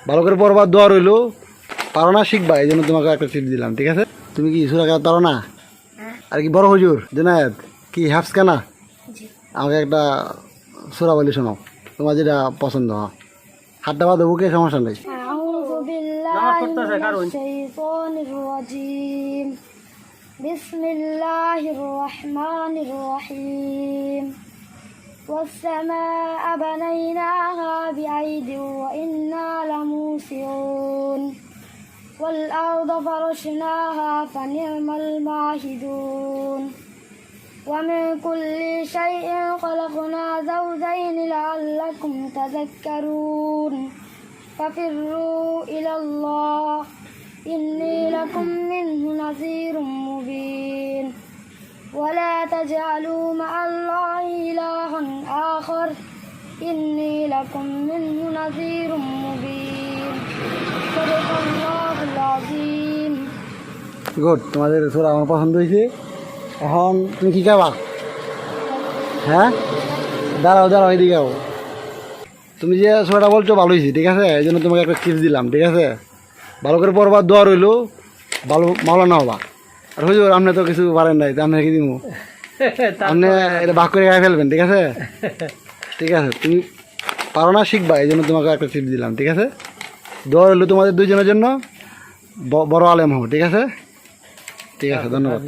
ভালো করে পড়বার দোয়া রইলো, পারো না শিখবা, এই জন্য তোমাকে একটা টিপস দিলাম, ঠিক আছে? তুমি কি সূরা কেরাত পারো না? আর কি বড় হুজুর জুনায়েদ কি হাফস কানা, আমাকে একটা সূরা বলি শোনাও, তোমার যেটা পছন্দ। হাতটা বাঁধো বুকে, সমস্যা নেই। আউযু বিল্লাহি মিনাশ শাইতানির রাজীম। বিসমিল্লাহির রহমানির রহিম। والسماء بنيناها بأيد وإنا لموسعون والأرض فرشناها فنعم الماهدون ومن كل شيء خلقنا زوجين لعلكم تذكرون ففروا إلى الله إني لكم منه نذير مبين ولا تجعلوا مع الله إلها آخر إني لكم منه نذير مبين صدق الله العظيم। গুড, তোমাদের সূরা আমার পছন্দ হয়েছে। এখন তুমি কি খাবা? হ্যাঁ, দাঁড়াও দাঁড়াও, এদিকে আও। তুমি যে সূরাটা বলছো ভালো হয়েছে, ঠিক আছে? এই জন্য তোমাকে একটা টিপস দিলাম, ঠিক আছে? ভালো করে পড়বার দোয়া রইলো, ভালো মাওলানা হবা। আর হুজুর আপনি তো কিছু পারেন নাই, তো আপনি কি দিব? আপনি এটা ভাগ করে খাই ফেলবেন, ঠিক আছে? ঠিক আছে, তুমি পারো না শিখবা, এই জন্য তোমাকে একটা টিপস দিলাম, ঠিক আছে? দোয়া রইলো তোমাদের দুইজনের জন্য, বড় আলেম হও, ঠিক আছে? ঠিক আছে, ধন্যবাদ।